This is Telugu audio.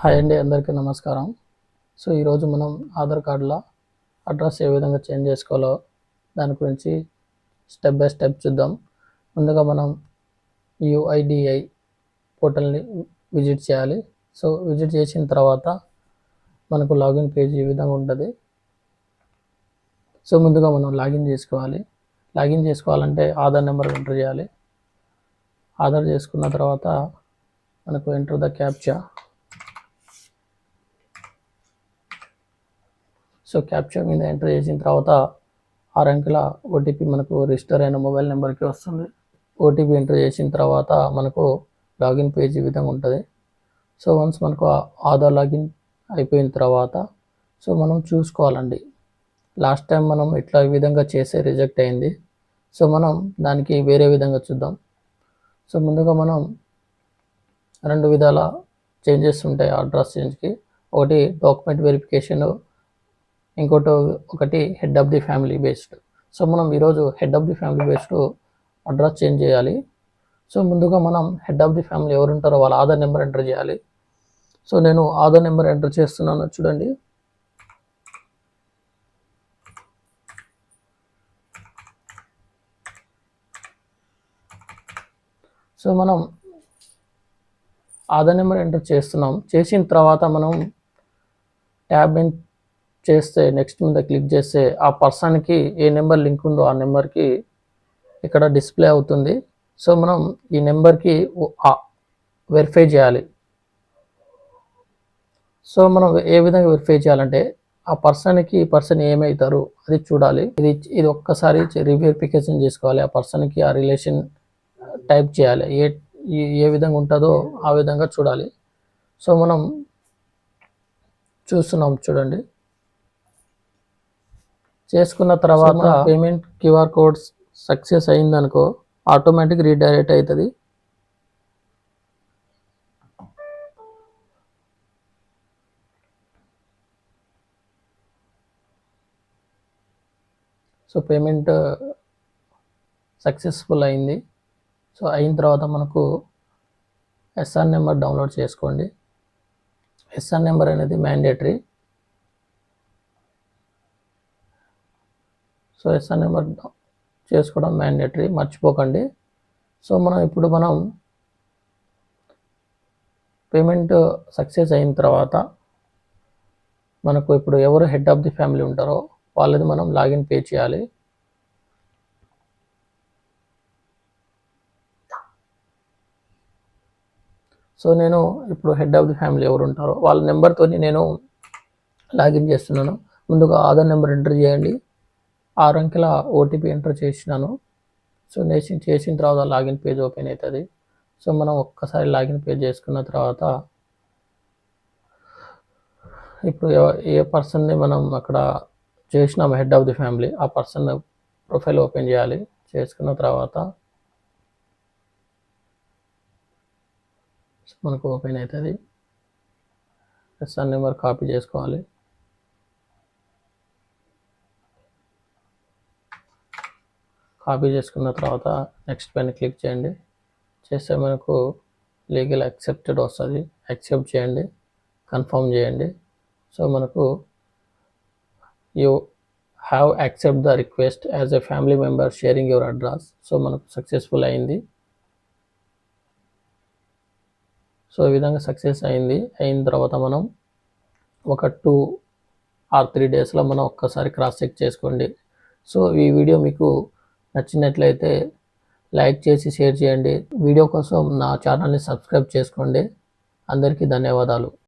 హాయ్ అండి, అందరికీ నమస్కారం. సో ఈరోజు మనం ఆధార్ కార్డులో అడ్రస్ ఏ విధంగా చేంజ్ చేసుకోవాలో దాని గురించి స్టెప్ బై స్టెప్ చూద్దాం. ముందుగా మనం యూఐడిఐ పోర్టల్ని విజిట్ చేయాలి. సో విజిట్ చేసిన తర్వాత మనకు లాగిన్ పేజ్ ఈ విధంగా ఉంటుంది. సో ముందుగా మనం లాగిన్ చేసుకోవాలి. లాగిన్ చేసుకోవాలంటే ఆధార్ నెంబర్ ఎంటర్ చేయాలి. ఆధార్ చేసుకున్న తర్వాత మనకు enter the captcha. So capture మీద ఎంటర్ చేసిన తర్వాత 6 అంకెల ఓటీపీ మనకు రిజిస్టర్ అయిన మొబైల్ నెంబర్కి వస్తుంది. ఓటీపీ ఎంటర్ చేసిన తర్వాత మనకు లాగిన్ పేజ్ ఈ విధంగా ఉంటుంది. సో వన్స్ మనకు ఆధార్ లాగిన్ అయిపోయిన తర్వాత సో మనం చూసుకోవాలండి. లాస్ట్ టైం మనం ఇట్లా ఈ విధంగా చేసే రిజెక్ట్ అయింది. సో మనం దానికి వేరే విధంగా చూద్దాం. సో ముందుగా మనం 2 విధాల చేంజెస్ ఉంటాయి అడ్రస్ చేంజ్కి. ఒకటి డాక్యుమెంట్ వెరిఫికేషన్, ఒకటి head of the family based. So మనం ఈరోజు head of the family based address change చేయాలి. సో ముందుగా మనం హెడ్ ఆఫ్ ది ఫ్యామిలీ ఎవరు ఉంటారో వాళ్ళ ఆధార్ నెంబర్ ఎంటర్ చేయాలి. సో నేను ఆధార్ నెంబర్ ఎంటర్ చేస్తున్నాను, చూడండి. సో మనం ఆధార్ నెంబర్ ఎంటర్ చేస్తున్నాం. చేసిన తర్వాత మనం ట్యాబ్ చేస్తే నెక్స్ట్ మీద క్లిక్ చేస్తే ఆ పర్సన్కి ఏ నెంబర్ లింక్ ఉందో ఆ నెంబర్కి ఇక్కడ డిస్ప్లే అవుతుంది. సో మనం ఈ నెంబర్కి వెరిఫై చేయాలి. సో మనం ఏ విధంగా వెరిఫై చేయాలంటే ఆ పర్సన్ ఏమవుతారు అది చూడాలి. ఇది ఒక్కసారి రీవెరిఫికేషన్ చేసుకోవాలి. ఆ పర్సన్కి ఆ రిలేషన్ టైప్ చేయాలి. ఏ విధంగా ఉంటుందో ఆ విధంగా చూడాలి. సో మనం చూస్తున్నాం, చూడండి. చేసుకున్న తర్వాత పేమెంట్ క్యూఆర్ కోడ్ సక్సెస్ అయిందనుకో ఆటోమేటిక్ రీడైరెక్ట్ అవుతుంది. సో పేమెంట్ సక్సెస్ఫుల్ అయింది. సో అయిన తర్వాత మనకు ఎస్ఆర్ నెంబర్ డౌన్లోడ్ చేసుకోండి. ఎస్ఆర్ నెంబర్ అనేది మ్యాండేటరీ. సో ఎస్ఆర్ నెంబర్ చేసుకోవడం మ్యాండేటరీ, మర్చిపోకండి. సో మనం పేమెంట్ సక్సెస్ అయిన తర్వాత మనకు ఇప్పుడు ఎవరు హెడ్ ఆఫ్ ది ఫ్యామిలీ ఉంటారో వాళ్ళది మనం లాగిన్ పే చేయాలి. సో నేను ఇప్పుడు హెడ్ ఆఫ్ ది ఫ్యామిలీ ఎవరు ఉంటారో వాళ్ళ నెంబర్తో నేను లాగిన్ చేస్తున్నాను. ముందుగా ఆధార్ నెంబర్ ఎంటర్ చేయండి. 6 అంకెల ఓటీపీ ఎంటర్ చేసినాను. సో చేసిన తర్వాత లాగిన్ పేజ్ ఓపెన్ అవుతుంది. సో మనం ఒక్కసారి లాగిన్ పేజ్ చేసుకున్న తర్వాత ఇప్పుడు ఏ పర్సన్ని మనం అక్కడ చేసినాము హెడ్ ఆఫ్ ది ఫ్యామిలీ ఆ పర్సన్ ప్రొఫైల్ ఓపెన్ చేయాలి. చేసుకున్న తర్వాత మనకు ఓపెన్ అవుతుంది. ఎస్ఆర్ నెంబర్ కాపీ చేసుకోవాలి. కాపీ చేసుకున్న తర్వాత నెక్స్ట్ పైన క్లిక్ చేయండి. చేస్తే మనకు లీగల్ యాక్సెప్టెడ్ వస్తుంది. యాక్సెప్ట్ చేయండి, కన్ఫర్మ్ చేయండి. సో మనకు you have accept the request as a family member sharing your address. So మనకు సక్సెస్ఫుల్ అయింది. సో ఈ విధంగా సక్సెస్ అయిన తర్వాత మనం ఒక 2 or 3 డేస్లో మనం ఒక్కసారి క్రాస్ చెక్ చేసుకోండి. సో ఈ వీడియో మీకు నచ్చినట్లయితే లైక్ చేసి షేర్ చేయండి. వీడియో కోసం నా ఛానల్ని సబ్స్క్రైబ్ చేసుకోండి. అందరికీ ధన్యవాదాలు.